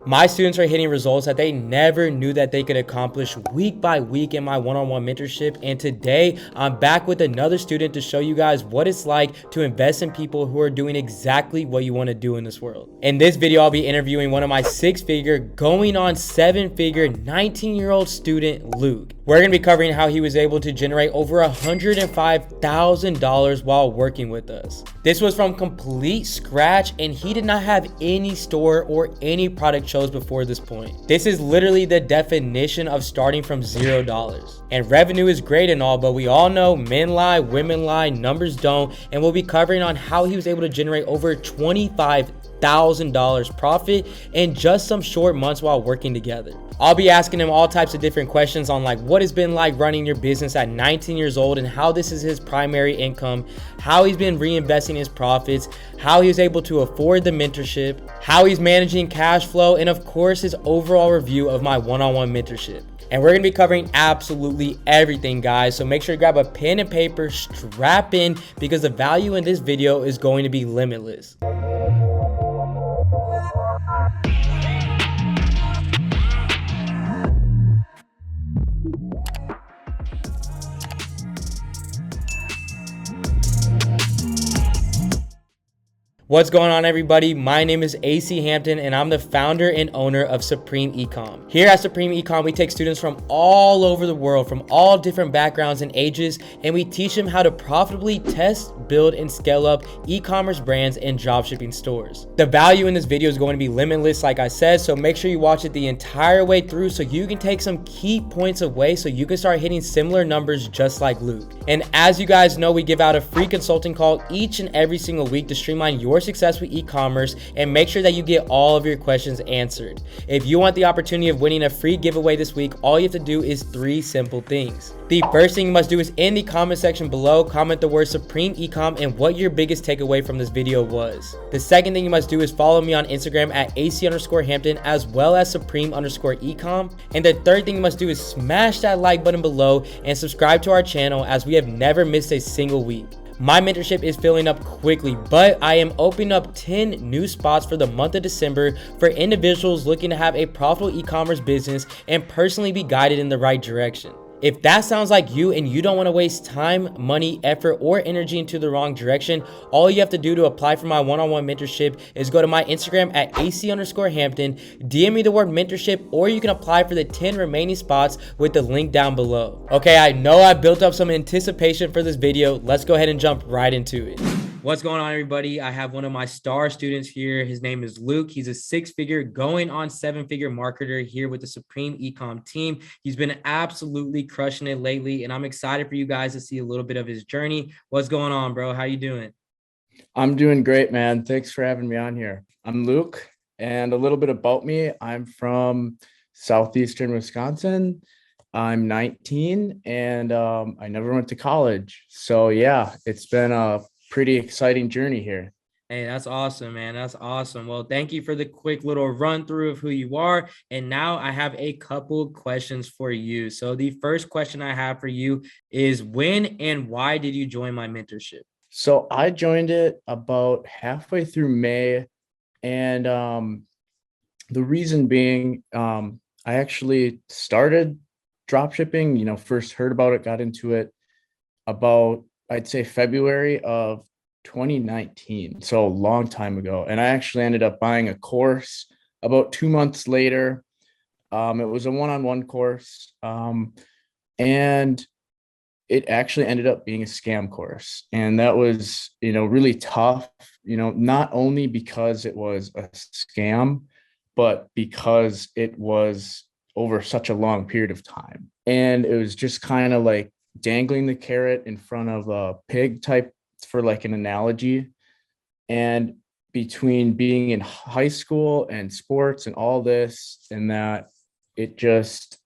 My students are hitting results that they never knew that they could accomplish week by week in my one-on-one mentorship. And today I'm back with another student to show you guys what it's like to invest in people who are doing exactly what you want to do in this world. In this video, I'll be interviewing one of my six-figure, going on seven-figure, 19-year-old student, Luke. We're going to be covering how he was able to generate over $105,000 while working with us. This was from complete scratch, and he did not have any store or any product chose before this point. This is literally the definition of starting from $0. And revenue is great and all, but we all know men lie, women lie, numbers don't, and we'll be covering on how he was able to generate over $25,000 profit in just some short months while working together. I'll be asking him all types of different questions on like what it's been like running your business at 19 years old and how this is his primary income, how he's been reinvesting his profits, how he was able to afford the mentorship, how he's managing cash flow, and of course his overall review of my one-on-one mentorship. And we're going to be covering absolutely everything, guys. So make sure to grab a pen and paper, strap in, because the value in this video is going to be limitless. What's going on, everybody? My name is AC Hampton, and I'm the founder and owner of Supreme Ecom. Here at Supreme Ecom, we take students from all over the world, from all different backgrounds and ages, and we teach them how to profitably test, build, and scale up e-commerce brands and dropshipping stores. The value in this video is going to be limitless, like I said, so make sure you watch it the entire way through so you can take some key points away so you can start hitting similar numbers just like Luke. And as you guys know, we give out a free consulting call each and every single week to streamline your success with e-commerce and make sure that you get all of your questions answered. If you want the opportunity of winning a free giveaway this week, all you have to do is three simple things. The first thing you must do is in the comment section below, comment the word Supreme Ecom and what your biggest takeaway from this video was. The second thing you must do is follow me on Instagram at AC_Hampton as well as Supreme_Ecom. And the third thing you must do is smash that like button below and subscribe to our channel, as we have never missed a single week. My mentorship is filling up quickly, but I am opening up 10 new spots for the month of December for individuals looking to have a profitable e-commerce business and personally be guided in the right direction. If that sounds like you and you don't want to waste time, money, effort, or energy into the wrong direction, all you have to do to apply for my one-on-one mentorship is go to my Instagram at AC_Hampton, DM me the word mentorship, or you can apply for the 10 remaining spots with the link down below. Okay, I know I built up some anticipation for this video. Let's go ahead and jump right into it. What's going on, everybody? I have one of my star students here. His name is Luke. He's a six-figure, going on seven-figure marketer here with the Supreme Ecom team. He's been absolutely crushing it lately, and I'm excited for you guys to see a little bit of his journey. What's going on, bro? How you doing? I'm doing great, man. Thanks for having me on here. I'm Luke, and a little bit about me. I'm from southeastern Wisconsin. I'm 19, and I never went to college. So yeah, it's been a pretty exciting journey here. Hey, that's awesome, man. That's awesome. Well, thank you for the quick little run through of who you are. And now I have a couple questions for you. So the first question I have for you is, when and why did you join my mentorship? So I joined it about halfway through May. And the reason being, I actually started dropshipping, first heard about it, got into it about, I'd say, February of 2019. So a long time ago. And I actually ended up buying a course about 2 months later. It was a one-on-one course. And it actually ended up being a scam course. And that was, really tough, not only because it was a scam, but because it was over such a long period of time. And it was just kind of like dangling the carrot in front of a pig type, for like an analogy. And between being in high school and sports and all this and that, it just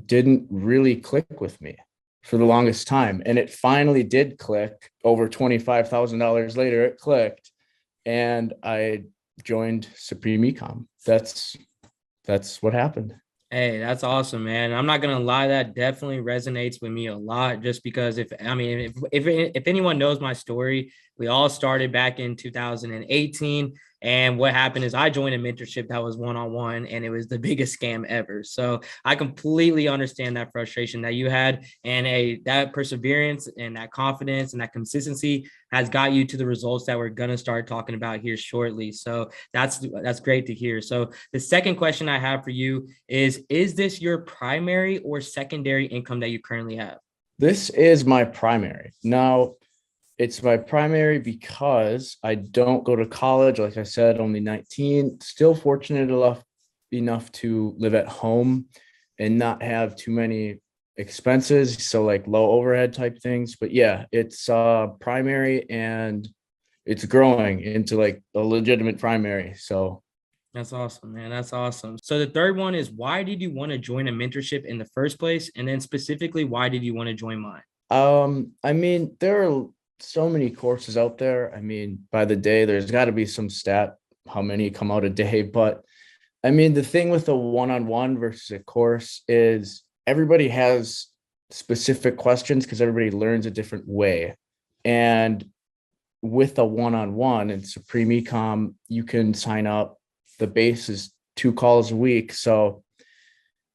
didn't really click with me for the longest time. And it finally did click. Over $25,000 later, it clicked, and I joined Supreme Ecom. That's what happened. Hey, that's awesome, man. I'm not gonna lie, that definitely resonates with me a lot. Just because if anyone knows my story, We all started back in 2018. And what happened is I joined a mentorship that was one-on-one, and it was the biggest scam ever. So I completely understand that frustration that you had, and that perseverance and that confidence and that consistency has got you to the results that we're going to start talking about here shortly. So that's great to hear. So the second question I have for you is this your primary or secondary income that you currently have? This is my primary. Now, it's my primary because I don't go to college. Like I said, only 19, still fortunate enough to live at home and not have too many expenses. So like low overhead type things. But yeah, it's primary, and it's growing into like a legitimate primary. So That's awesome, man. That's awesome. So the third one is, why did you want to join a mentorship in the first place? And then specifically, why did you want to join mine? I mean, there are so many courses out there. I mean, by the day, there's got to be some stat how many come out a day. But I mean, the thing with a one-on-one versus a course is everybody has specific questions because everybody learns a different way. And with a one-on-one in Supreme Ecom, you can sign up. The base is 2 calls a week. So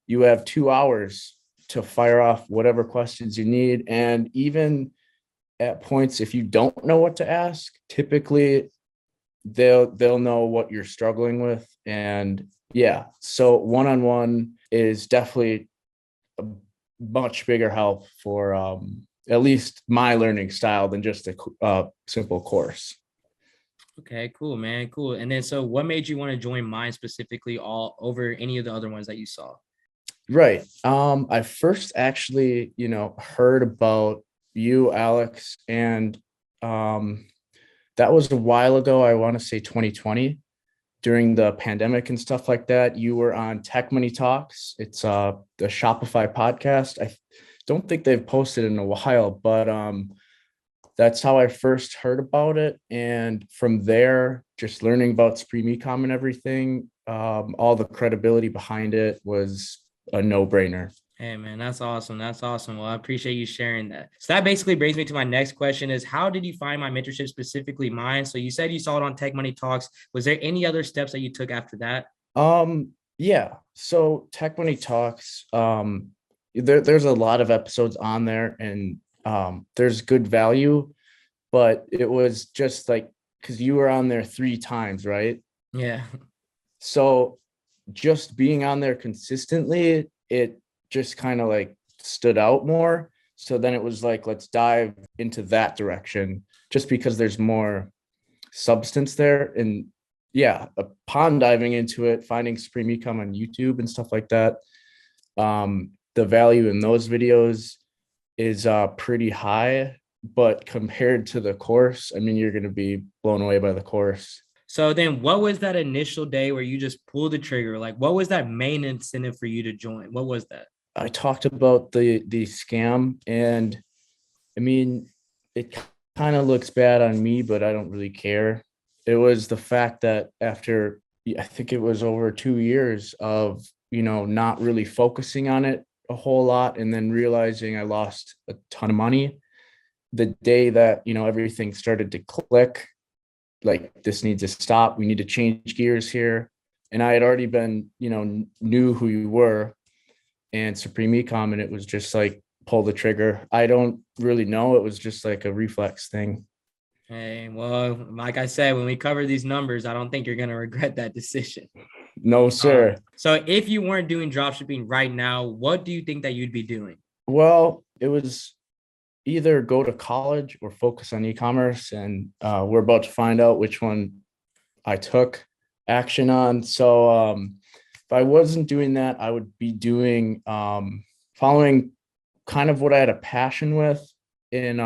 you have 2 hours to fire off whatever questions you need. And even at points, if you don't know what to ask, typically they'll know what you're struggling with. And yeah, so one-on-one is definitely a much bigger help for at least my learning style than just a simple course. Okay, cool, man. Cool. And then, so what made you want to join mine specifically all over any of the other ones that you saw? Right. I first actually, heard about you, Alex, and that was a while ago. I want to say 2020, during the pandemic and stuff like that. You were on Tech Money Talks. It's the Shopify podcast. I don't think they've posted in a while, but that's how I first heard about it. And from there, just learning about Supreme Ecom and everything, all the credibility behind it was a no-brainer. Hey, man, that's awesome. That's awesome. Well, I appreciate you sharing that. So that basically brings me to my next question is, how did you find my mentorship, specifically mine? So you said you saw it on Tech Money Talks. Was there any other steps that you took after that? Yeah. So Tech Money Talks, there's a lot of episodes on there, and there's good value, but it was just like, because you were on there 3 times, right? Yeah. So just being on there consistently, it just kind of like stood out more. So then it was like, let's dive into that direction, just because there's more substance there. And yeah, upon diving into it, finding Supreme Ecom on YouTube and stuff like that, the value in those videos is pretty high. But compared to the course, I mean, you're going to be blown away by the course. So then what was that initial day where you just pulled the trigger? Like, what was that main incentive for you to join? What was that? I talked about the scam, and I mean, it kind of looks bad on me, but I don't really care. It was the fact that after, I think it was over 2 years of, not really focusing on it a whole lot, and then realizing I lost a ton of money. The day that, everything started to click, like, this needs to stop. We need to change gears here. And I had already been, knew who you were and Supreme Ecom, and it was just like, pull the trigger. I don't really know. It was just like a reflex thing. Hey, well, like I said, when we cover these numbers, I don't think you're going to regret that decision. No, sir. So if you weren't doing dropshipping right now, what do you think that you'd be doing? Well, it was either go to college or focus on e-commerce. And we're about to find out which one I took action on. So if I wasn't doing that, I would be doing following kind of what I had a passion with in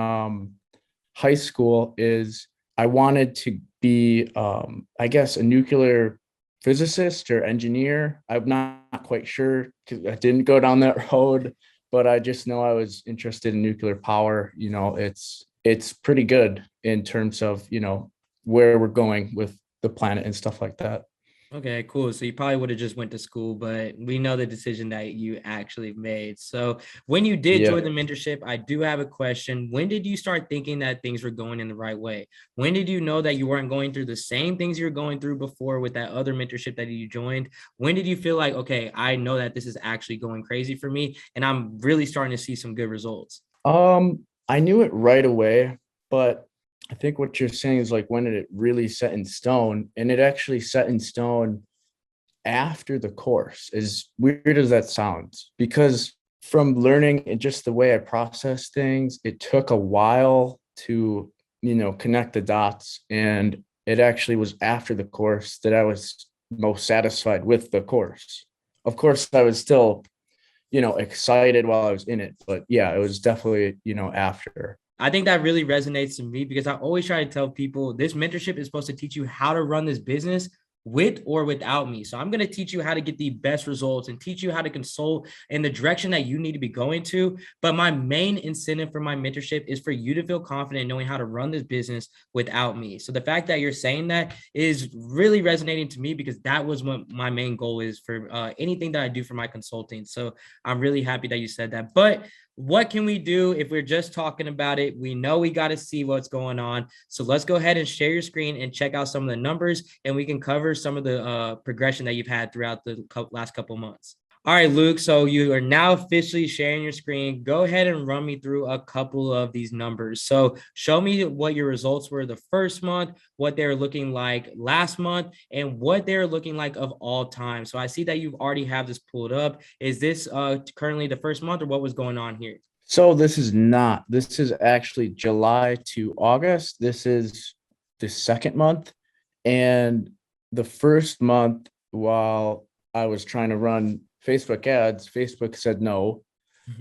high school. Is I wanted to be, I guess, a nuclear physicist or engineer. I'm not quite sure because I didn't go down that road, but I just know I was interested in nuclear power. It's pretty good in terms of, where we're going with the planet and stuff like that. Okay, cool. So you probably would have just went to school, but we know the decision that you actually made. So when you did Yeah. join the mentorship, I do have a question. When did you start thinking that things were going in the right way? When did you know that you weren't going through the same things you were going through before with that other mentorship that you joined? When did you feel like, okay, I know that this is actually going crazy for me and I'm really starting to see some good results? I knew it right away, but I think what you're saying is like when did it really set in stone? And it actually set in stone after the course, as weird as that sounds, because from learning and just the way I process things, it took a while to, connect the dots. And it actually was after the course that I was most satisfied with the course. Of course, I was still, excited while I was in it, but yeah, it was definitely, after. I think that really resonates to me because I always try to tell people this mentorship is supposed to teach you how to run this business with or without me. So I'm going to teach you how to get the best results and teach you how to consult in the direction that you need to be going to. But my main incentive for my mentorship is for you to feel confident knowing how to run this business without me. So the fact that you're saying that is really resonating to me because that was what my main goal is for anything that I do for my consulting. So I'm really happy that you said that. But what can we do if we're just talking about it? We know we got to see what's going on. So let's go ahead and share your screen and check out some of the numbers, and we can cover some of the progression that you've had throughout the last couple of months. All right, Luke. So you are now officially sharing your screen. Go ahead and run me through a couple of these numbers. So show me what your results were the first month, what they're looking like last month, and what they're looking like of all time. So I see that you've already have this pulled up. Is this currently the first month, or what was going on here? So this is actually July to August. This is the second month. And the first month, while I was trying to run Facebook ads, Facebook said no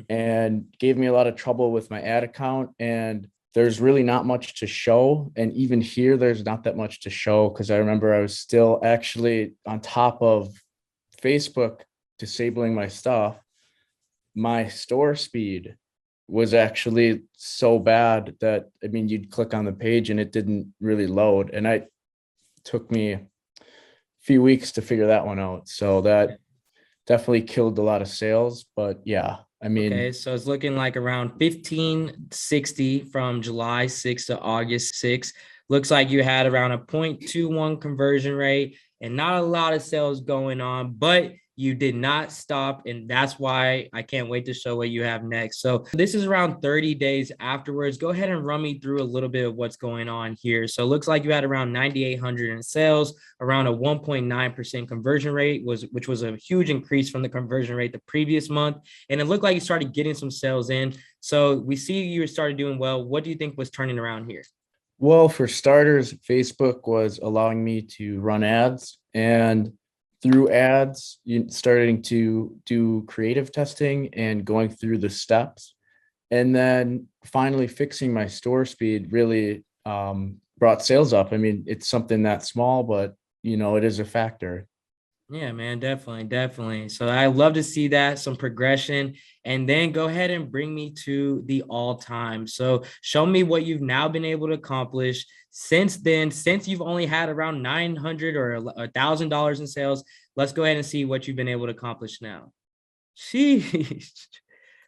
and gave me a lot of trouble with my ad account. And there's really not much to show. And even here, there's not that much to show because I remember I was still actually on top of Facebook disabling my stuff. My store speed was actually so bad that, I mean, you'd click on the page and it didn't really load. And it took me a few weeks to figure that one out. So that definitely killed a lot of sales. But yeah, I Okay, mean, so it's looking like around 1560 from July 6th to August 6th. Looks like you had around a 0.21 conversion rate and not a lot of sales going on, but you did not stop. And that's why I can't wait to show what you have next. So this is around 30 days afterwards. Go ahead and run me through a little bit of what's going on here. So it looks like you had around 9,800 in sales, around a 1.9% conversion rate, which was a huge increase from the conversion rate the previous month. And it looked like you started getting some sales in. So we see you started doing well. What do you think was turning around here? well, for starters, Facebook was allowing me to run ads, and through ads, starting to do creative testing and going through the steps. And then finally fixing my store speed really brought sales up. I mean, it's something that small, but it is a factor. Yeah, man, definitely, definitely. So I love to see that some progression, and then go ahead and bring me to the all time. So show me what you've now been able to accomplish since then. Since you've only had around 900 or $1,000 in sales, let's go ahead and see what you've been able to accomplish now. Sheesh.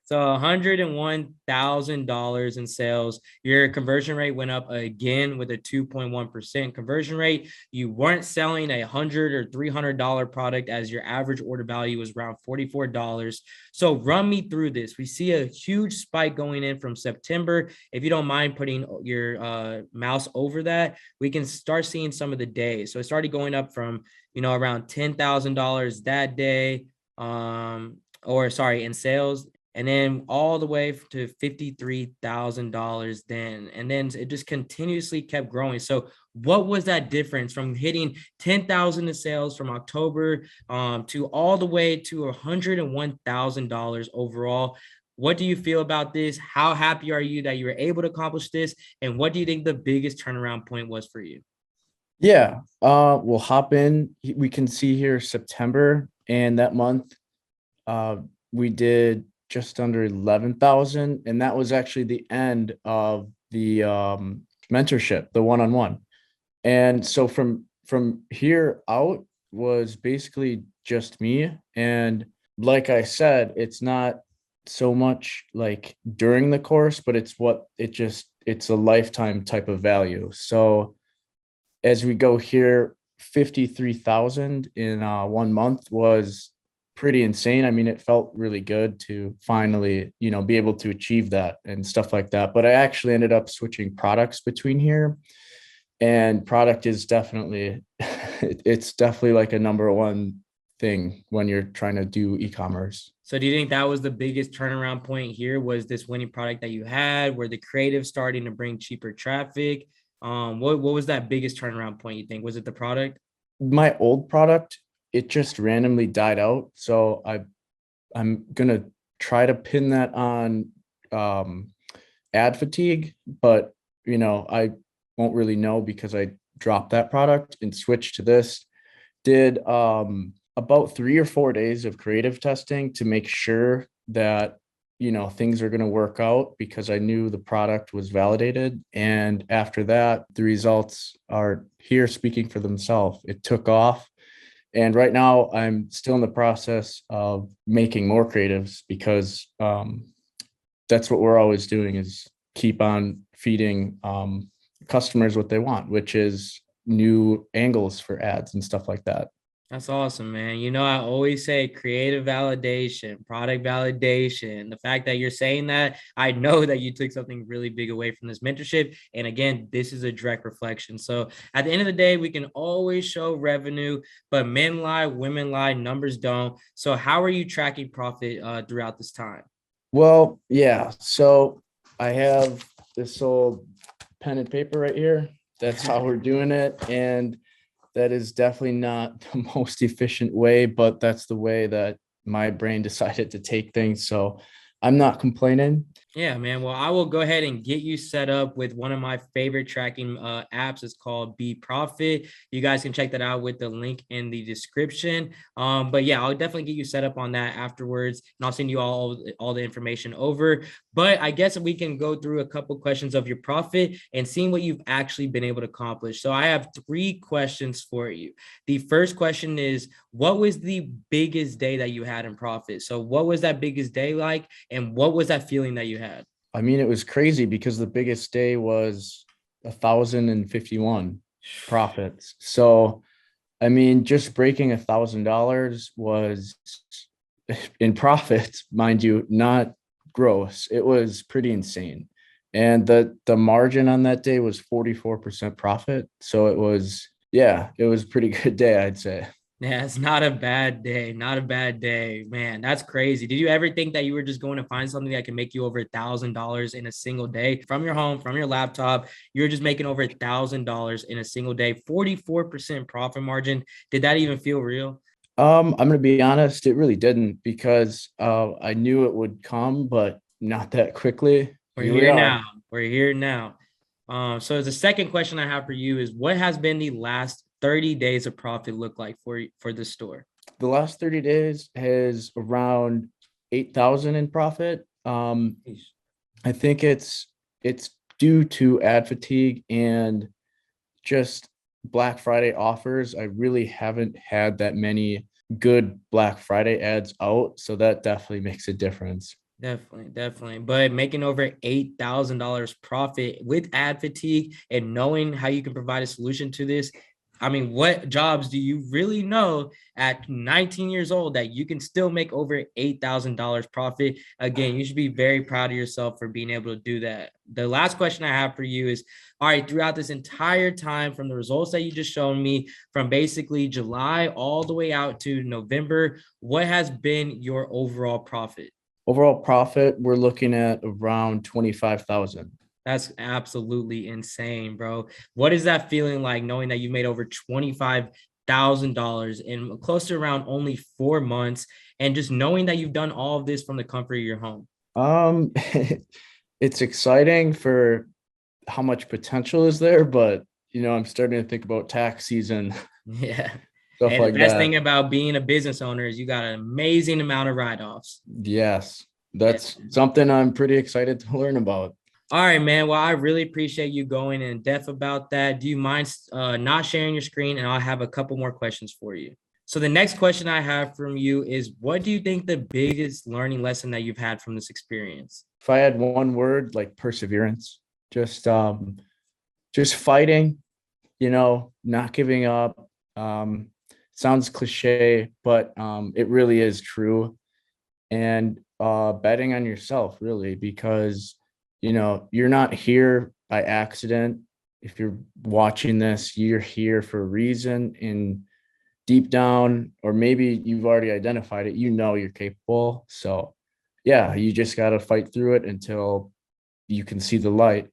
So $101,000 in sales. Your conversion rate went up again with a 2.1% conversion rate. You weren't selling $100 or $300 product as your average order value was around $44. So run me through this. We see a huge spike going in from September. If you don't mind putting your mouse over that, we can start seeing some of the days. So it started going up from, around $10,000 that day. In sales, and then all the way to $53,000 then. And then it just continuously kept growing. So what was that difference from hitting 10,000 in sales from October to all the way to $101,000 overall? What do you feel about this? How happy are you that you were able to accomplish this? And what do you think the biggest turnaround point was for you? Yeah, we'll hop in. We can see here September, and that month uh, we did just under 11,000, and that was actually the end of the mentorship, the one-on-one. And so from here out, was basically just me. And like I said, it's not so much like during the course, but it's a lifetime type of value. So as we go here, 53,000 in 1 month was pretty insane. I mean, it felt really good to finally, be able to achieve that and stuff like that. But I actually ended up switching products between here, and product is definitely it's definitely like a number one thing when you're trying to do e-commerce. So do you think that was the biggest turnaround point here? Was this winning product that you had? Were the creatives starting to bring cheaper traffic? What was that biggest turnaround point, you think? Was it the product? My old product, it just randomly died out. So I'm gonna try to pin that on ad fatigue, but I won't really know because I dropped that product and switched to this. Did about 3 or 4 days of creative testing to make sure that things are going to work out, because I knew the product was validated. And after that, the results are here speaking for themselves. It took off. And right now I'm still in the process of making more creatives, because that's what we're always doing, is keep on feeding customers what they want, which is new angles for ads and stuff like that. That's awesome, man. I always say creative validation, product validation. The fact that you're saying that, I know that you took something really big away from this mentorship. And again, this is a direct reflection. So at the end of the day, we can always show revenue, but men lie, women lie, numbers don't. So how are you tracking profit throughout this time? Well, yeah. So I have this old pen and paper right here. That's how we're doing it. And that is definitely not the most efficient way, but that's the way that my brain decided to take things. So I'm not complaining. Yeah, man. Well, I will go ahead and get you set up with one of my favorite tracking apps. It's called Be Profit. You guys can check that out with the link in the description. But yeah, I'll definitely get you set up on that afterwards, and I'll send you all the information over. But I guess we can go through a couple questions of your profit and seeing what you've actually been able to accomplish. So I have 3 questions for you. The first question is, what was the biggest day that you had in profit? So what was that biggest day like? And what was that feeling that you had? I mean, it was crazy because the biggest day was 1,051 profits. So, I mean, just breaking $1,000 was in profits, mind you, not gross. It was pretty insane. And the margin on that day was 44% profit. So it was, yeah, it was a pretty good day, I'd say. Yeah, it's not a bad day. Not a bad day, man. That's crazy. Did you ever think that you were just going to find something that can make you over $1,000 in a single day from your home, from your laptop? You're just making over $1,000 in a single day, 44% profit margin. Did that even feel real? I'm gonna be honest, it really didn't, because I knew it would come, but not that quickly. We're Here we here are. now. We're here now. So the second question I have for you is, what has been the last 30 days of profit look like for the store? The last 30 days has around 8,000 in profit. I think it's due to ad fatigue and just Black Friday offers. I really haven't had that many good Black Friday ads out, so that definitely makes a difference. Definitely. But making over $8,000 profit with ad fatigue and knowing how you can provide a solution to this. I mean, what jobs do you really know at 19 years old that you can still make over $8,000 profit? Again, you should be very proud of yourself for being able to do that. The last question I have for you is, all right, throughout this entire time, from the results that you just shown me, from basically July all the way out to November, what has been your overall profit? Overall profit, we're looking at around 25,000. That's absolutely insane, bro. What is that feeling like, knowing that you made over $25,000 in close to around only 4 months, and just knowing that you've done all of this from the comfort of your home? Um, it's exciting for how much potential is there, but I'm starting to think about tax season, Yeah. stuff And the like best that. thing about being a business owner is you got an amazing amount of write-offs. Yes, Yeah. that's something I'm pretty excited to learn about. All right, man. Well, I really appreciate you going in depth about that. Do you mind not sharing your screen? And I'll have a couple more questions for you. So the next question I have from you is, what do you think the biggest learning lesson that you've had from this experience? If I had one word, like perseverance, just fighting, not giving up. Sounds cliche, but it really is true. And betting on yourself, really, because you're not here by accident. If you're watching this, you're here for a reason, and deep down, or maybe you've already identified it, you're capable. So yeah, you just got to fight through it until you can see the light.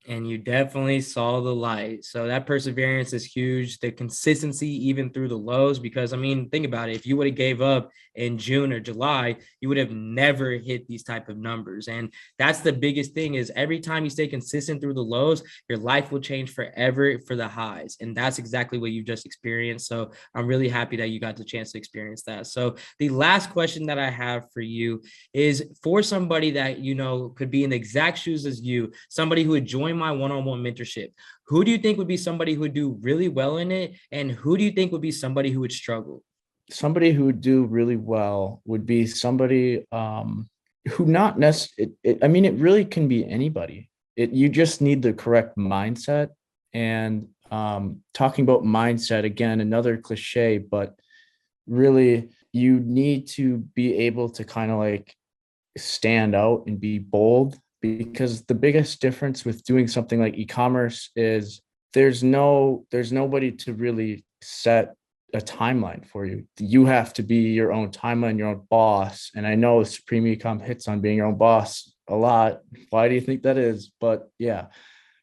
And you definitely saw the light. So that perseverance is huge. The consistency, even through the lows, because I mean, think about it. If you would have gave up in June or July, you would have never hit these type of numbers. And that's the biggest thing, is every time you stay consistent through the lows, your life will change forever for the highs. And that's exactly what you've just experienced. So I'm really happy that you got the chance to experience that. So the last question that I have for you is, for somebody that, could be in the exact shoes as you, somebody who would join my one-on-one mentorship, who do you think would be somebody who would do really well in it? And who do you think would be somebody who would struggle? Somebody who would do really well would be somebody who not necessarily, I mean, it really can be anybody. You just need the correct mindset. And talking about mindset, again, another cliche, but really you need to be able to kind of like stand out and be bold, because the biggest difference with doing something like e-commerce is there's nobody to really set a timeline for you. You have to be your own timeline, your own boss. And I know Supreme Ecom hits on being your own boss a lot. Why do you think that is? But yeah,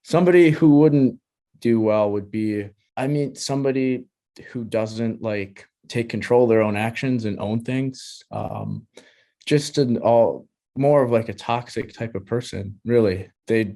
somebody who wouldn't do well would be, somebody who doesn't like take control of their own actions and own things. Just more of like a toxic type of person, really. They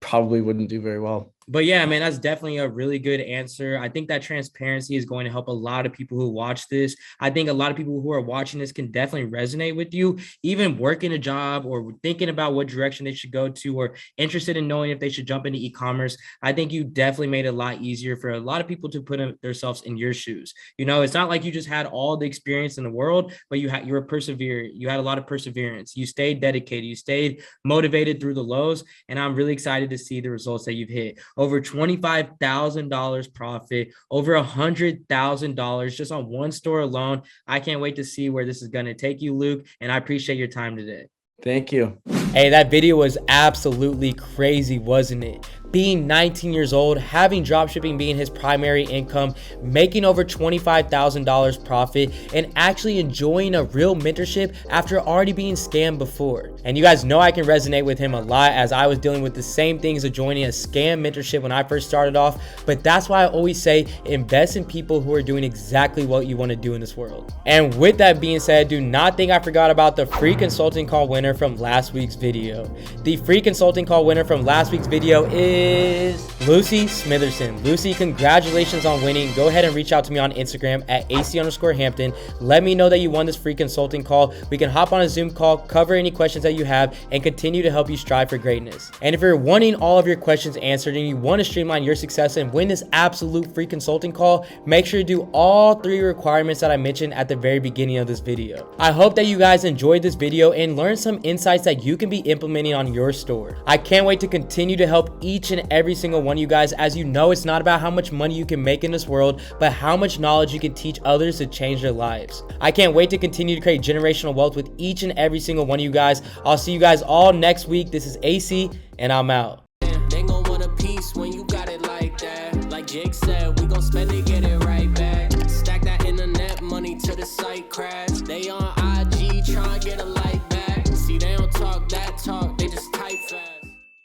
probably wouldn't do very well. But yeah, man, that's definitely a really good answer. I think that transparency is going to help a lot of people who watch this. I think a lot of people who are watching this can definitely resonate with you, even working a job or thinking about what direction they should go to, or interested in knowing if they should jump into e-commerce. I think you definitely made it a lot easier for a lot of people to put themselves in your shoes. It's not like you just had all the experience in the world, but you were persevering. You had a lot of perseverance. You stayed dedicated. You stayed motivated through the lows. And I'm really excited to see the results that you've hit. Over $25,000 profit, over $100,000 just on one store alone. I can't wait to see where this is going to take you, Luke. And I appreciate your time today. Thank you. Hey, that video was absolutely crazy, wasn't it? Being 19 years old, having dropshipping being his primary income, making over $25,000 profit, and actually enjoying a real mentorship after already being scammed before. And you guys know I can resonate with him a lot, as I was dealing with the same things of joining a scam mentorship when I first started off. But that's why I always say, invest in people who are doing exactly what you want to do in this world. And with that being said, do not think I forgot about the free consulting call winner from last week's video. The free consulting call winner from last week's video is Lucy Smitherson. Lucy, congratulations on winning. Go ahead and reach out to me on Instagram at AC_Hampton. Let me know that you won this free consulting call. We can hop on a Zoom call, cover any questions that you have, and continue to help you strive for greatness. And if you're wanting all of your questions answered and you want to streamline your success and win this absolute free consulting call, make sure to do all 3 requirements that I mentioned at the very beginning of this video. I hope that you guys enjoyed this video and learned some insights that you can be implementing on your store. I can't wait to continue to help each and every single one of you guys. As you know, it's not about how much money you can make in this world, but how much knowledge you can teach others to change their lives. I can't wait to continue to create generational wealth with each and every single one of you guys. I'll see you guys all next week. This is AC, and I'm out. They gon' want a piece when you got it like that. Like Jake said, we gon' spend it, get it right back. Stack that internet money till the site crash. They on IG trying to get a light back. See, they don't talk that.